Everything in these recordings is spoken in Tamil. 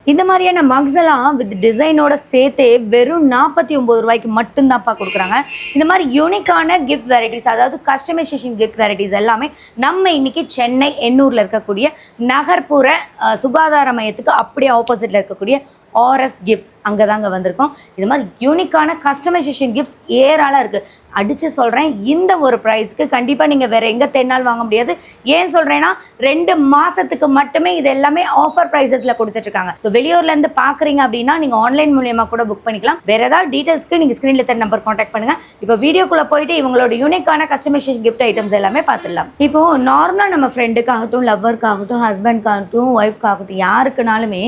இந்த மாதிரியான மக்ஸ் எல்லாம் வித் டிசைனோட சேர்த்தே வெறும் 49 ரூபாய்க்கு மட்டும்தான்ப்பா கொடுக்குறாங்க. இந்த மாதிரி யூனிக்கான கிஃப்ட் வெரைட்டிஸ், அதாவது கஸ்டமைசேஷன் கிஃப்ட் வெரைட்டிஸ் எல்லாமே நம்ம இன்னைக்கு சென்னை எண்ணூரில் இருக்கக்கூடிய நகர்ப்புற சுகாதார மையத்துக்கு அப்படியே ஆப்போசிட்டில் இருக்கக்கூடிய ஆர்எஸ் கிஃப்ட்ஸ் அங்கே தாங்க வந்திருக்கோம். இது மாதிரி யூனிக்கான கஸ்டமைசேஷன் கிஃப்ட்ஸ் ஏராளம் இருக்குது. அடித்து சொல்கிறேன், இந்த ஒரு ப்ரைஸ்க்கு கண்டிப்பாக நீங்கள் வேறு எங்கே தேடினாலும் வாங்க முடியாது. ஏன் சொல்கிறேன்னா 2 மாதத்துக்கு மட்டுமே இது எல்லாமே ஆஃபர் ப்ரைஸஸில் கொடுத்துட்ருக்காங்க. ஸோ வெளியூர்லேருந்து பார்க்குறீங்க அப்படின்னா நீங்கள் ஆன்லைன் மூலியமாக கூட புக் பண்ணிக்கலாம். வேறு ஏதாவது டீட்டெயில்ஸ்க்கு நீங்கள் ஸ்க்ரீனில் தர நம்பர் காண்டாக்ட் பண்ணுங்கள். இப்போ வீடியோக்குள்ளே போயிட்டு இவங்களோட யூனிக்கான கஸ்டமைசேஷன் கிஃப்ட் ஐட்டம்ஸ் எல்லாமே பார்த்துடலாம். இப்போது நார்மலாக நம்ம ஃப்ரெண்டுக்காகட்டும், லவ்வருக்காகட்டும், ஹஸ்பண்ட்காகட்டும், ஒய்ஃப்காகட்டும், யாருக்குனாலுமே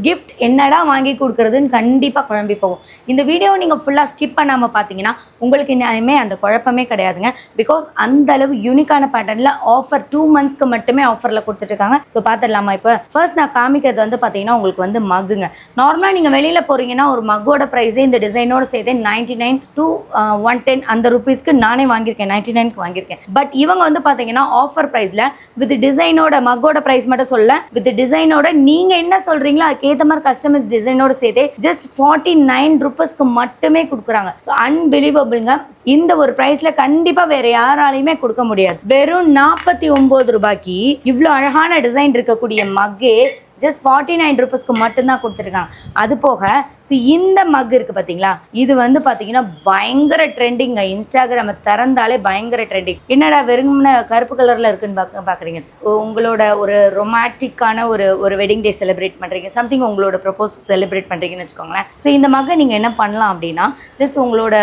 கிஃப்ட் என்னடா வாங்கி கொடுக்குறதுன்னு கண்டிப்பாக குழம்பி போகும். இந்த வீடியோ நீங்கள் ஃபுல்லாக ஸ்கிப் பண்ணாமல் பார்த்தீங்கன்னா உங்களுக்கு இன்னுமே அந்த குழப்பமே கிடையாதுங்க. பிகாஸ் அந்த அளவு யூனிக்கான பேட்டர்னில் ஆஃபர் 2 மந்த்ஸ்க்கு மட்டுமே ஆஃபரில் கொடுத்துட்ருக்காங்க. ஸோ பார்த்துடலாமா? இப்போ ஃபர்ஸ்ட் நான் காமிக்கிறது வந்து பார்த்தீங்கன்னா உங்களுக்கு வந்து மக்குங்க. நார்மலாக நீங்கள் வெளியில் போகிறீங்கன்னா ஒரு மக்கோட ப்ரைஸே இந்த டிசைனோட சேர்த்து 99 to 110 அந்த ருபீஸ்க்கு நானே வாங்கியிருக்கேன், 99க்கு வாங்கியிருக்கேன். பட் இவங்க வந்து பார்த்தீங்கன்னா ஆஃபர் ப்ரைஸில் வித் டிசைனோட, மக்கோட ப்ரைஸ் மட்டும் சொல்ல, வித் டிசைனோட நீங்கள் என்ன சொல்கிறீங்களோ அதுக்கேற்ற மாதிரி கஸ்டமைஸ் டிசைனோட சேர்த்து ஜஸ்ட் 49 ருபீஸ்க்கு மட்டுமே கொடுக்குறாங்க. ஸோ அன்பிலீவபிள்ங்க. இந்த ஒரு பிரைஸ்ல கண்டிப்பா வேற யாராலையுமே கொடுக்க முடியாது. வெறும் 49 ரூபாய்க்கு இவ்வளோ அழகான டிசைன் இருக்கக்கூடிய மக்கே ஜஸ்ட் 49 ருபீஸ்க்கு மட்டும்தான் கொடுத்துருக்காங்க. அது போக ஸோ இந்த மக் இருக்குது பார்த்தீங்களா, இது வந்து பார்த்தீங்கன்னா பயங்கர ட்ரெண்டிங்க. இன்ஸ்டாகிராமை திறந்தாலே பயங்கர ட்ரெண்டிங். என்னடா வெறும்ன கருப்பு கலரில் இருக்குன்னு பார்க்குறீங்க. உங்களோட ஒரு ரொமான்டிக்கான ஒரு வெட்டிங் டே செலிப்ரேட் பண்ணுறீங்க, சம்திங் உங்களோட ப்ரப்போஸ் செலிப்ரேட் பண்ணுறீங்கன்னு வச்சுக்கோங்களேன். ஸோ இந்த மக்கை நீங்கள் என்ன பண்ணலாம் அப்படின்னா ஜஸ்ட் உங்களோட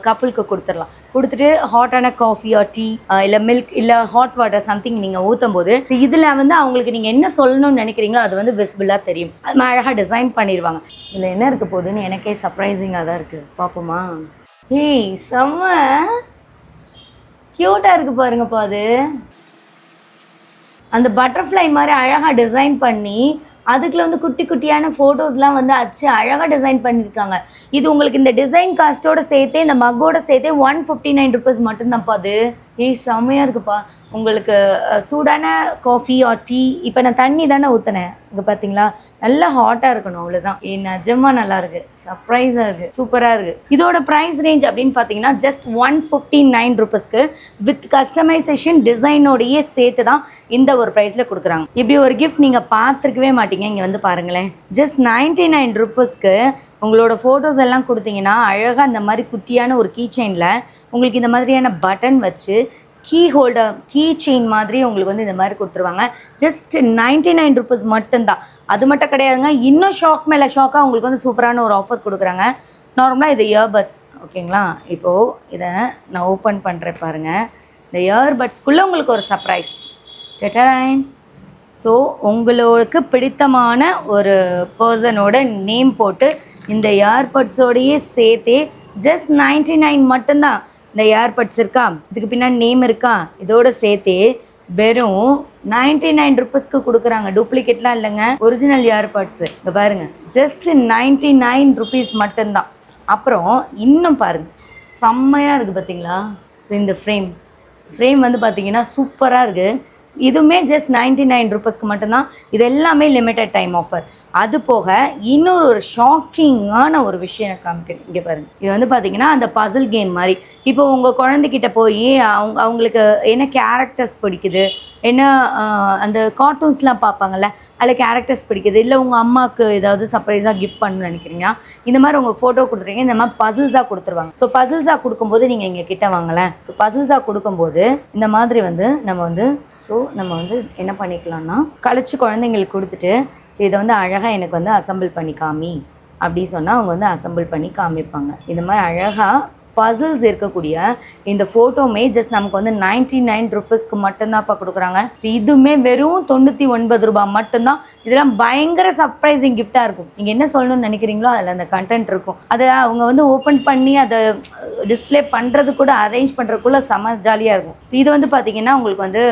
கப்புளுக்கு கொடுத்துடலாம். கொடுத்துட்டு ஹாட்டான காஃபி ஆர் டீ இல்லை மில்க் இல்லை ஹாட் வாட்டர் சம்திங் நீங்கள் ஊற்றும் போது இதில் வந்து அவங்களுக்கு நீங்கள் என்ன சொல்லணும்னு நினைக்கிறீங்களோ அது வந்து விசிபிளாக தெரியும். அது அழகாக டிசைன் பண்ணிடுவாங்க. இதில் என்ன இருக்க போகுதுன்னு எனக்கே சர்ப்ரைசிங்காக தான் இருக்குது. பார்ப்போமா? ஏய் செம்ம க்யூட்டாக இருக்குது பாருங்கப்பா. அது அந்த பட்டர்ஃப்ளை மாதிரி அழகாக டிசைன் பண்ணி அதுக்குள்ள வந்து குட்டி குட்டியான ஃபோட்டோஸ்லாம் வந்து அச்சு அழகாக டிசைன் பண்ணியிருக்காங்க. இது உங்களுக்கு இந்த டிசைன் காஸ்ட்டோட சேர்த்தே இந்த மக்கோட சேர்த்தே 159 ருபீஸ் மட்டும்தான்ப்பா. அது செம்மையாக இருக்குப்பா. உங்களுக்கு சூடான காஃபி ஆர் டீ, இப்போ நான் தண்ணி தானே ஊற்றினேன், இங்கே பார்த்தீங்களா நல்லா ஹாட்டாக இருக்கணும், அவ்வளோதான். நிஜமாக நல்லா இருக்குது, சர்ப்ரைஸாக இருக்குது, சூப்பராக இருக்குது. இதோட ப்ரைஸ் ரேஞ்ச் அப்படின்னு பார்த்தீங்கன்னா ஜஸ்ட் 159 ருபீஸ்க்கு வித் கஸ்டமைசேஷன் டிசைனோடையே சேர்த்து தான் இந்த ஒரு ப்ரைஸில் கொடுக்குறாங்க. இப்படி ஒரு கிஃப்ட் நீங்கள் பார்த்துருக்கவே மாட்டீங்க. இங்கே வந்து பாருங்களேன், ஜஸ்ட் 99 ருபீஸ்க்கு உங்களோட ஃபோட்டோஸ் எல்லாம் கொடுத்தீங்கன்னா அழகாக இந்த மாதிரி குட்டியான ஒரு கீ செயினில் உங்களுக்கு இந்த மாதிரியான பட்டன் வச்சு கீ ஹோல்டர், கீ செயின் மாதிரி உங்களுக்கு வந்து இந்த மாதிரி கொடுத்துருவாங்க. ஜஸ்ட் 99 ருபீஸ் மட்டும்தான். அது மட்டும் கிடையாதுங்க, இன்னும் ஷாக் மேலே ஷாக்காக உங்களுக்கு வந்து சூப்பரான ஒரு ஆஃபர் கொடுக்குறாங்க. நார்மலாக இது இயர்பட்ஸ், ஓகேங்களா? இப்போது இதை நான் ஓப்பன் பண்ணுறேன் பாருங்கள். இந்த இயர்பட்ஸ்குள்ளே உங்களுக்கு ஒரு சர்ப்ரைஸ் டெட்டரைன். ஸோ உங்களுக்கு பிடித்தமான ஒரு பர்சனோட நேம் போட்டு இந்த இயர்பட்ஸோடையே சேர்த்தே ஜஸ்ட் 99 மட்டும்தான். இந்த இயர்பட்ஸ் இருக்கா, இதுக்கு பின்னாடி நேம் இருக்கா, இதோட சேர்த்தே வெறும் 99 ருபீஸ்க்கு கொடுக்குறாங்க. டூப்ளிகேட்லாம் இல்லைங்க, ஒரிஜினல் இயர்பட்ஸு. இங்கே பாருங்கள், ஜஸ்ட் 99 ருபீஸ் மட்டும்தான். அப்புறம் இன்னும் பாருங்கள், செம்மையாக இருக்குது பார்த்தீங்களா? ஸோ இந்த ஃப்ரேம் வந்து பார்த்தீங்கன்னா சூப்பராக இருக்குது. இதுவுமே ஜஸ்ட் 99 ருபீஸ்க்கு மட்டும்தான். இது எல்லாமே லிமிட்டட் டைம் ஆஃபர். அது போக இன்னொரு ஒரு ஷாக்கிங்கான ஒரு விஷயம் எனக்கு காமிக்கிறேன். இங்கே பாருங்கள், இது வந்து பார்த்தீங்கன்னா அந்த பசில் கேம் மாதிரி. இப்போ உங்கள் குழந்தைகிட்ட போய் அவங்களுக்கு என்ன கேரக்டர்ஸ் பிடிக்குது, என்ன அந்த கார்ட்டூன்ஸ்லாம் பார்ப்பாங்கள்ல, அதில் கேரக்டர்ஸ் பிடிக்குது, இல்லை உங்கள் அம்மாவுக்கு ஏதாவது சர்ப்ரைஸாக கிஃப்ட் பண்ணணும்னு நினைக்கிறீங்கன்னா இந்த மாதிரி உங்கள் ஃபோட்டோ கொடுத்துருங்க, இந்த மாதிரி பசில்ஸாக கொடுத்துருவாங்க. ஸோ பசில்ஸாக கொடுக்கும்போது நீங்கள் இங்கே கிட்ட வாங்கலேன். ஸோ பசில்ஸாக கொடுக்கும்போது இந்த மாதிரி வந்து நம்ம வந்து என்ன பண்ணிக்கலாம்னா கழிச்சு குழந்தைங்களுக்கு கொடுத்துட்டு ஸோ இதை வந்து அழகாக எனக்கு வந்து அசம்பிள் பண்ணி காமி அப்படி சொன்னால் அவங்க வந்து அசம்பிள் பண்ணி காமிப்பாங்க. இந்த மாதிரி அழகாக பசில்ஸ் இருக்கக்கூடிய இந்த ஃபோட்டோமே ஜஸ்ட் நமக்கு வந்து 99 ருபீஸ்க்கு மட்டும்தான்ப்பா கொடுக்குறாங்க. ஸோ இதுவுமே வெறும் 99 ரூபாய் மட்டும்தான். இதெல்லாம் பயங்கர சர்ப்ரைசிங் கிஃப்டாக இருக்கும். நீங்கள் என்ன சொல்லணும்னு நினைக்கிறீங்களோ அதில் அந்த கண்டென்ட் இருக்கும். அதை அவங்க வந்து ஓப்பன் பண்ணி அதை டிஸ்பிளே பண்ணுறது கூட அரேஞ்ச் பண்ணுறதுக்குள்ள செம ஜாலியாக இருக்கும். ஸோ இது வந்து பார்த்தீங்கன்னா உங்களுக்கு வந்து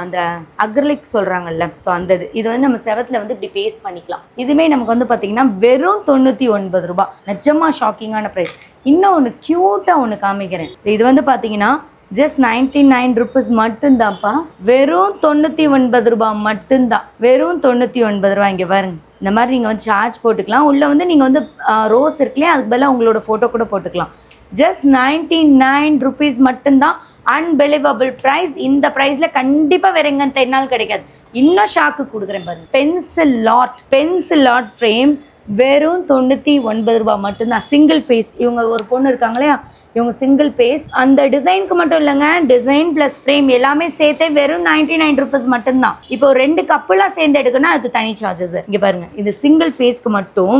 அந்த அக்ரிலிக் சொல்கிறாங்கல்ல, ஸோ அந்த இது வந்து நம்ம செவத்தில் வந்து இப்படி பேஸ்ட் பண்ணிக்கலாம். இதுவுமே நமக்கு வந்து பார்த்தீங்கன்னா வெறும் 99 ரூபாய். நிஜமாக ஷாக்கிங்கான ப்ரைஸ். இன்னும் ஒன்று க்யூட்டாக ஒன்று காமிக்கிறேன். ஸோ இது வந்து பார்த்தீங்கன்னா ஜஸ்ட் 99 ருபீஸ் மட்டும்தான்ப்பா. வெறும் 99 ரூபாய் மட்டும்தான். வெறும் 99 ரூபாய். இங்கே பாருங்க, இந்த மாதிரி நீங்கள் வந்து சார்ஜ் போட்டுக்கலாம். உள்ளே வந்து நீங்கள் வந்து ரோஸ் இருக்குல்லையே அதுக்கு பதிலாக உங்களோட ஃபோட்டோ கூட போட்டுக்கலாம். ஜஸ்ட் 99 rupees மட்டும்தான். Unbelievable price. இந்த ப்ரைஸில் கண்டிப்பாக வேற எங்கே தேடினாலும் கிடைக்காது. இன்னும் ஷாக்கு கொடுக்குறேன் பாருங்க. பென்சில் லாட் ஃப்ரேம் வெறும் 99 ரூபாய் மட்டும்தான். Single phase. இவங்க ஒரு பொண்ணு இருக்காங்க இல்லையா, இவங்க சிங்கிள் ஃபேஸ். அந்த டிசைனுக்கு மட்டும் இல்லைங்க, டிசைன் ப்ளஸ் ஃப்ரேம் எல்லாமே சேர்த்தே வெறும் 99 rupees மட்டும்தான். இப்போ 2 கப்புலாம் சேர்ந்து எடுக்கணும்னா அதுக்கு தனி சார்ஜஸ். இங்கே பாருங்க, இது சிங்கிள் ஃபேஸ்க்கு மட்டும்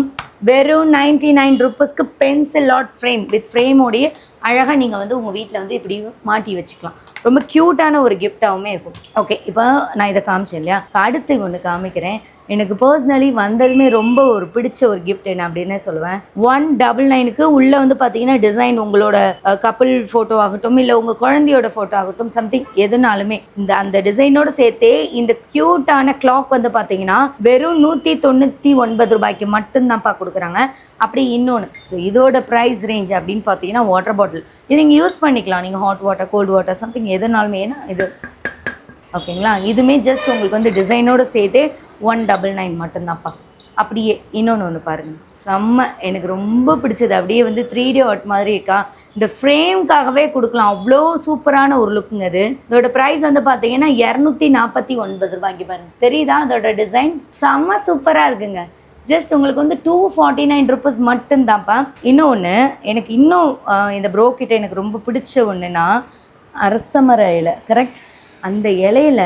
வெறும் 99 rupeesக்கு பென்சில் லாட் ஃப்ரேம் வித் ஃப்ரேமோடைய அழகாக நீங்கள் வந்து உங்கள் வீட்டில் வந்து இப்படி மாட்டி வச்சுக்கலாம். ரொம்ப க்யூட்டான ஒரு கிஃப்டாகவுமே இருக்கும். ஓகே, இப்போ நான் இதை காமிச்சேன் இல்லையா, ஸோ அடுத்து ஒன்று காமிக்கிறேன். எனக்கு பர்சனலி வந்ததுமே ரொம்ப ஒரு பிடிச்ச ஒரு கிஃப்ட் என்ன அப்படின்னே சொல்லுவேன். 199க்கு உள்ளே வந்து பார்த்தீங்கன்னா டிசைன் உங்களோட கப்புள் ஃபோட்டோ ஆகட்டும், இல்லை உங்கள் குழந்தையோட ஃபோட்டோ ஆகட்டும், சம்திங் எதுனாலுமே அந்த டிசைனோடு சேர்த்தே இந்த க்யூட்டான கிளாக் வந்து பார்த்தீங்கன்னா வெறும் 199 ரூபாய்க்கு மட்டும்தான்ப்பா கொடுக்குறாங்க. அப்படி இன்னொன்று, ஸோ இதோட ப்ரைஸ் ரேஞ்ச் அப்படின்னு பார்த்தீங்கன்னா வாட்டர் பாட்டில். இது நீங்கள் யூஸ் பண்ணிக்கலாம். நீங்கள் hot water, cold water, something எதுனாலுமே. ஏன்னா இது ஓகேங்களா, இதுவுமே ஜஸ்ட் உங்களுக்கு வந்து டிசைனோடு சேர்த்தே 199 மட்டும்தான்ப்பா. அப்படியே இன்னொன்று பாருங்கள், செம்ம எனக்கு ரொம்ப பிடிச்சது. அப்படியே வந்து 3D ஆர்ட் மாதிரி இருக்கா. இந்த ஃப்ரேம்காகவே கொடுக்கலாம், அவ்வளோ சூப்பரான ஒரு லுக்குங்க அது. இதோட ப்ரைஸ் வந்து பார்த்தீங்கன்னா 249 ரூபாய்க்கு பாருங்க. தெரியுதா அதோட டிசைன்? செம்ம சூப்பராக இருக்குங்க. ஜஸ்ட் உங்களுக்கு வந்து 249 rupees மட்டும்தான்ப்பா. இன்னொன்று எனக்கு இன்னும் இந்த ப்ரோக்கிட்ட எனக்கு ரொம்ப பிடிச்ச ஒன்றுனா அரசமர இலை. கரெக்ட், அந்த இலையில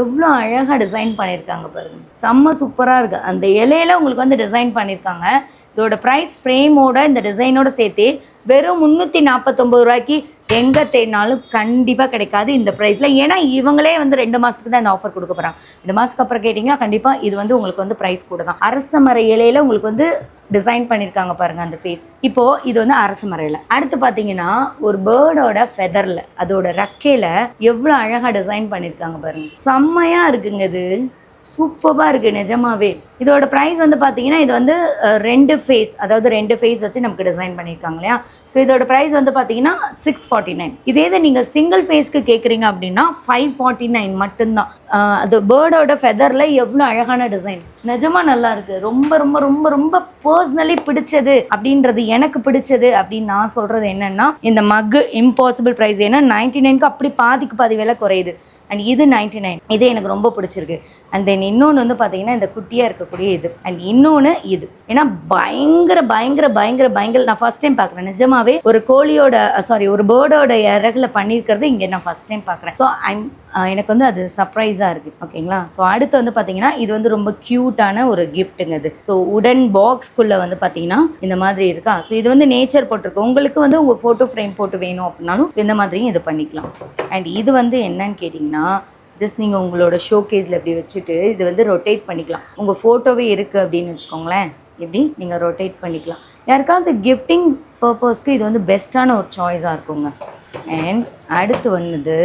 எவ்வளோ அழகாக டிசைன் பண்ணியிருக்காங்க பாருங்கள். செம்ம சூப்பராக இருக்குது. அந்த இலையில உங்களுக்கு வந்து டிசைன் பண்ணியிருக்காங்க. இதோட ப்ரைஸ் ஃப்ரேமோட இந்த டிசைனோட சேர்த்து வெறும் 349 ரூபாய்க்கு எங்கே தேடினாலும் கண்டிப்பாக கிடைக்காது இந்த ப்ரைஸில். ஏன்னா இவங்களே வந்து 2 மாதத்துக்கு தான் இந்த ஆஃபர் கொடுக்க போகிறாங்க. 2 மாதத்துக்கு அப்புறம் கேட்டிங்கன்னா கண்டிப்பாக இது வந்து உங்களுக்கு வந்து ப்ரைஸ் கூட தான். அரச மர இலையில் உங்களுக்கு வந்து டிசைன் பண்ணியிருக்காங்க பாருங்கள் அந்த ஃபேஸ். இப்போது இது வந்து அரச மர இலை. அடுத்து பார்த்தீங்கன்னா ஒரு பேர்டோட ஃபெதரில், அதோட ரெக்கையில் எவ்வளோ அழகாக டிசைன் பண்ணியிருக்காங்க பாருங்கள். செம்மையாக இருக்குங்க இது, சூப்பராக இருக்குது நிஜமாவே. இதோட ப்ரைஸ் வந்து பார்த்தீங்கன்னா இது வந்து 2 ஃபேஸ், அதாவது 2 ஃபேஸ் வச்சு நமக்கு டிசைன் பண்ணியிருக்காங்க இல்லையா. ஸோ இதோட ப்ரைஸ் வந்து பார்த்தீங்கன்னா 649. இதே இது நீங்கள் சிங்கிள் ஃபேஸ்க்கு கேட்குறீங்க அப்படின்னா 549 மட்டும்தான். அது பேர்டோட ஃபெதரில் எவ்வளோ அழகான டிசைன், நிஜமாக நல்லா இருக்குது. ரொம்ப ரொம்ப ரொம்ப ரொம்ப பர்சனலி பிடிச்சது அப்படின்றது, எனக்கு பிடிச்சது அப்படின்னு நான் சொல்கிறது என்னென்னா இந்த மக்கு இம்பாசிபிள் ப்ரைஸ். ஏன்னா 99க்கு அப்படி பாதிக்கு பாதி விலை குறையுது. அண்ட் இது 99, இது எனக்கு ரொம்ப பிடிச்சிருக்கு. அண்ட் தென் இன்னொன்று வந்து பார்த்தீங்கன்னா இந்த குட்டியாக இருக்கக்கூடிய இது. அண்ட் இன்னொன்று இது, ஏன்னா பயங்கர பயங்கர பயங்கர பயங்கர நான் ஃபர்ஸ்ட் டைம் பார்க்குறேன் நிஜமாவே. ஒரு கோழியோட ஒரு பேர்டோட இறகுல பண்ணியிருக்கிறது இங்கே நான் ஃபர்ஸ்ட் டைம் பார்க்குறேன். ஸோ எனக்கு வந்து அது சர்ப்ரைஸாக இருக்குது. ஓகேங்களா, ஸோ அடுத்து வந்து பார்த்தீங்கன்னா இது வந்து ரொம்ப க்யூட்டான ஒரு கிஃப்ட்டுங்க இது. ஸோ உடன் பாக்ஸ்குள்ளே வந்து பார்த்தீங்கன்னா இந்த மாதிரி இருக்கா. ஸோ இது வந்து நேச்சர் போட்டிருக்கு. உங்களுக்கு வந்து உங்கள் ஃபோட்டோ ஃப்ரேம் போட்டு வேணும் அப்படின்னாலும் ஸோ இந்த மாதிரியும் இது பண்ணிக்கலாம். அண்ட் இது வந்து என்னன்னு கேட்டிங்கன்னா ஜஸ்ட் நீங்கள் உங்களோட ஷோகேஸில் இப்படி வச்சுட்டு இது வந்து ரொட்டேட் பண்ணிக்கலாம். உங்கள் ஃபோட்டோவே இருக்குது அப்படின்னு வச்சுக்கோங்களேன், இப்படி நீங்கள் ரொட்டேட் பண்ணிக்கலாம். யாருக்காவது கிஃப்டிங் பர்பஸ்க்கு இது வந்து பெஸ்ட்டான ஒரு சாய்ஸாக இருக்குங்க. அண்ட் அடுத்து வந்தது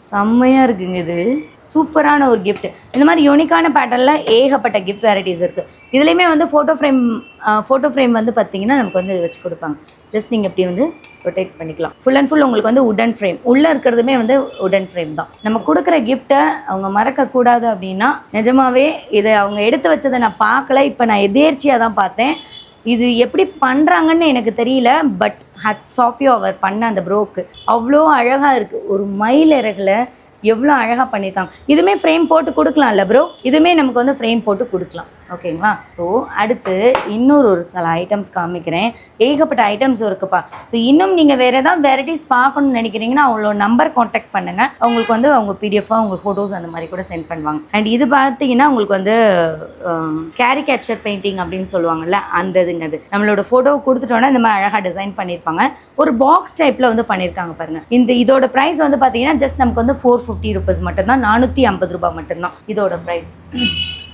செம்மையாக இருக்குங்க இது, சூப்பரான ஒரு கிஃப்ட். இந்த மாதிரி யூனிக்கான பேட்டர்னில் ஏகப்பட்ட கிஃப்ட் வெரைட்டிஸ் இருக்குது. இதுலேயுமே வந்து ஃபோட்டோ ஃப்ரேம் வந்து பார்த்தீங்கன்னா நமக்கு வந்து வச்சு கொடுப்பாங்க. ஜஸ்ட் நீங்கள் இப்படி வந்து ரொட்டேட் பண்ணிக்கலாம். ஃபுல் அண்ட் ஃபுல் உங்களுக்கு வந்து உடன் ஃப்ரேம், உள்ளே இருக்கிறதுமே வந்து உடன் ஃப்ரேம் தான். நம்ம கொடுக்குற கிஃப்ட்டை அவங்க மறக்கக்கூடாது அப்படின்னா நிஜமாவே இதை அவங்க எடுத்து வச்சதை நான் பார்க்கல, இப்போ நான் எதேர்ச்சியாக தான் பார்த்தேன். இது எப்படி பண்ணுறாங்கன்னு எனக்கு தெரியல, பட் ஹட்ஸ் ஆஃப் யூ அவர் பண்ண அந்த ப்ரோக்கு அவ்வளோ அழகாக இருக்குது. ஒரு மயில் இறகுல எவ்வளோ அழகாக பண்ணியிருக்காங்க. இதுவுமே ஃப்ரேம் போட்டு கொடுக்கலாம்ல ப்ரோ, இதுவுமே நமக்கு வந்து ஃப்ரேம் போட்டு கொடுக்கலாம். ஓகேங்களா, ஸோ அடுத்து இன்னொரு சில ஐட்டம்ஸ் காமிக்கிறேன். ஏகப்பட்ட ஐட்டம்ஸ் இருக்குப்பா. ஸோ இன்னும் நீங்கள் வேறு ஏதாவது வெரைட்டிஸ் பார்க்கணும்னு நினைக்கிறீங்கன்னா அவங்களோட நம்பர் காண்டாக்ட் பண்ணுங்கள். அவங்களுக்கு வந்து அவங்க பிடிஎஃபாக உங்களுக்கு ஃபோட்டோஸ் அந்த மாதிரி கூட சென்ட் பண்ணுவாங்க. அண்ட் இது பார்த்தீங்கன்னா உங்களுக்கு வந்து கேரிகேச்சர் பெயிண்டிங் அப்படின்னு சொல்லுவாங்கல்ல, அந்த இதுங்க. அது நம்மளோட ஃபோட்டோ கொடுத்துட்டோன்னா இந்த மாதிரி அழகாக டிசைன் பண்ணியிருப்பாங்க. ஒரு பாக்ஸ் டைப்பில் வந்து பண்ணியிருக்காங்க பாருங்கள். இதோட ப்ரைஸ் வந்து பார்த்தீங்கன்னா ஜஸ்ட் நமக்கு வந்து 450 rupees மட்டும்தான், 450 ரூபாய் மட்டும்தான் இதோட ப்ரைஸ்.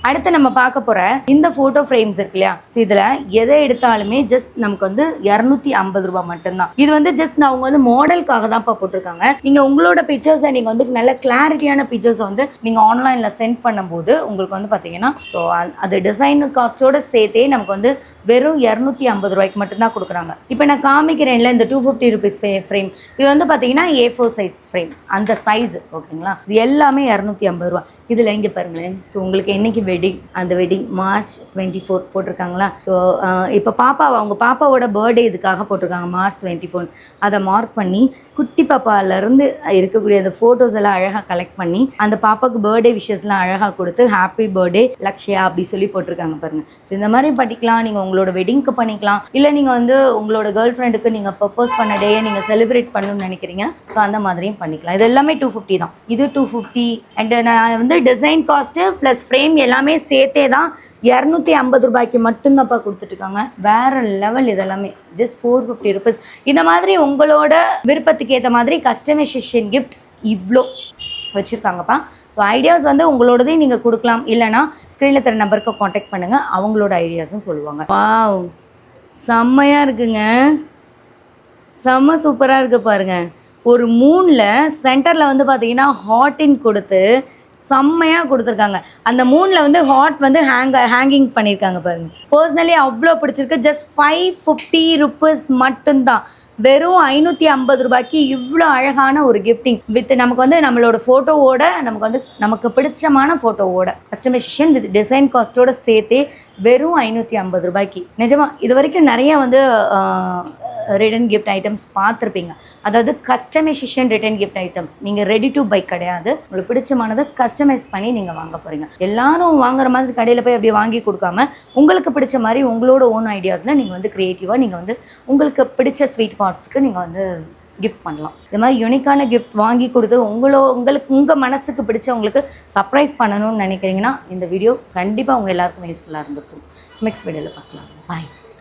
அடுத்து நம்ம பார்க்க போகிற இந்த ஃபோட்டோ ஃப்ரேம்ஸ் இருக்கு இல்லையா, ஸோ இதில் எதை எடுத்தாலுமே ஜஸ்ட் நமக்கு வந்து 250 ரூபாய் மட்டும்தான். இது வந்து ஜஸ்ட் அவங்க வந்து மாடலுக்காக தான்ப்பா போட்டிருக்காங்க. நீங்கள் உங்களோட பிக்சர்ஸை நீங்கள் வந்து நல்ல கிளாரிட்டியான பிக்சர்ஸை வந்து நீங்கள் ஆன்லைனில் சென்ட் பண்ணும்போது உங்களுக்கு வந்து பார்த்தீங்கன்னா ஸோ அது டிசைன் காஸ்ட்டோட சேர்த்தே நமக்கு வந்து வெறும் 250 ரூபாய்க்கு மட்டும்தான் கொடுக்குறாங்க. இப்போ நான் காமிக்கிறேன்ல இந்த 250 ருபீஸ் ஃப்ரேம், இது வந்து பார்த்தீங்கன்னா A4 சைஸ் ஃப்ரேம், அந்த சைஸ் ஓகேங்களா. இது எல்லாமே 250 ரூபா. இதில் இங்கே பாருங்களேன். ஸோ உங்களுக்கு என்றைக்கு வெட்டிங், அந்த வெட்டிங் March 24 போட்டிருக்காங்களா. ஸோ இப்போ அவங்க பாப்பாவோட பர்த்டே இதுக்காக போட்டிருக்காங்க March 24. அதை மார்க் பண்ணி குட்டி பாப்பாலேருந்து இருக்கக்கூடிய அந்த ஃபோட்டோஸ் எல்லாம் அழகாக கலெக்ட் பண்ணி அந்த பாப்பாவுக்கு பர்த்டே விஷஸ்லாம் அழகாக கொடுத்து ஹாப்பி பர்த்டே லக்ஷ்யா அப்படி சொல்லி போட்டிருக்காங்க பாருங்கள். ஸோ இந்த மாதிரி பண்ணிக்கலாம். நீங்கள் உங்களோட வெட்டிங்க்கு பண்ணிக்கலாம், இல்லை நீங்கள் வந்து உங்களோட கேர்ள் ஃப்ரெண்டுக்கு நீங்கள் ப்ரப்போஸ் பண்ண டேயை நீங்கள் செலிப்ரேட் பண்ணணும்னு நினைக்கிறீங்க, ஸோ அந்த மாதிரியும் பண்ணிக்கலாம். இது எல்லாமே 250 தான். இது 250 அண்ட் நான் வந்து டிசைன் காஸ்ட்டு ப்ளஸ் ஃப்ரேம் எல்லாமே சேர்த்தே தான் 250 ரூபாய்க்கு மட்டும்தான்ப்பா கொடுத்துட்ருக்காங்க. வேற லெவல். இதெல்லாமே ஜஸ்ட் 450 ருபீஸ். இந்த மாதிரி உங்களோட விருப்பத்துக்கு ஏற்ற மாதிரி கஸ்டமைசேஷன் கிஃப்ட் இவ்வளோ வச்சுருக்காங்கப்பா. ஸோ ஐடியாஸ் வந்து உங்களோடதையும் நீங்கள் கொடுக்கலாம், இல்லைனா ஸ்க்ரீனில் தர நம்பருக்கு காண்டாக்ட் பண்ணுங்கள், அவங்களோட ஐடியாஸும் சொல்லுவாங்க. வாவ், செம்மையாக இருக்குங்க, செம்ம சூப்பராக இருக்குது பாருங்கள். ஒரு மூணில் சென்டரில் வந்து பார்த்தீங்கன்னா ஹாட்டின் கொடுத்து செம்மையாக கொடுத்துருக்காங்க. அந்த மூணில் வந்து ஹாட் வந்து ஹேங்கிங் பண்ணியிருக்காங்க பாருங்கள். பர்சனலி அவ்வளோ பிடிச்சிருக்கு. ஜஸ்ட் 550 ருபீஸ் மட்டும்தான். வெறும் 550 ரூபாய்க்கு இவ்வளோ அழகான ஒரு கிஃப்டிங் வித் நமக்கு வந்து நம்மளோட ஃபோட்டோவோட, நமக்கு பிடிச்சமான ஃபோட்டோவோட கஸ்டமைசேஷன் வித் டிசைன் காஸ்ட்டோட சேர்த்தே வெறும் 550 ரூபாய்க்கு. நிஜமாக இது வரைக்கும் நிறைய வந்து ரிட்டன் கிஃப்ட் ஐட்டம்ஸ் பார்த்துருப்பீங்க. அதாவது கஸ்டமைசேஷன் ரிட்டன் கிஃப்ட் ஐட்டம்ஸ். நீங்கள் ரெடி டு பை கிடையாது, உங்களுக்கு பிடிச்சமானதை கஸ்டமைஸ் பண்ணி நீங்கள் வாங்க போகிறீங்க. எல்லாரும் வாங்குற மாதிரி கடையில் போய் அப்படியே வாங்கி கொடுக்காம உங்களுக்கு பிடிச்ச மாதிரி உங்களோட ஓன் ஐடியாஸில் நீங்கள் வந்து க்ரியேட்டிவாக நீங்கள் வந்து உங்களுக்கு பிடிச்ச ஸ்வீட் கார்ட்ஸ்க்கு நீங்கள் வந்து கிஃப்ட் பண்ணலாம். இது மாதிரி யூனிக்கான கிஃப்ட் வாங்கி கொடுத்து உங்கள் மனசுக்கு பிடிச்சவங்களுக்கு சர்ப்ரைஸ் பண்ணணும்னு நினைக்கிறீங்கன்னா இந்த வீடியோ கண்டிப்பாக உங்கள் எல்லாருக்கும் யூஸ்ஃபுல்லாக இருந்திருக்கும். நெக்ஸ்ட் வீடியோவில் பார்க்கலாம். பாய்.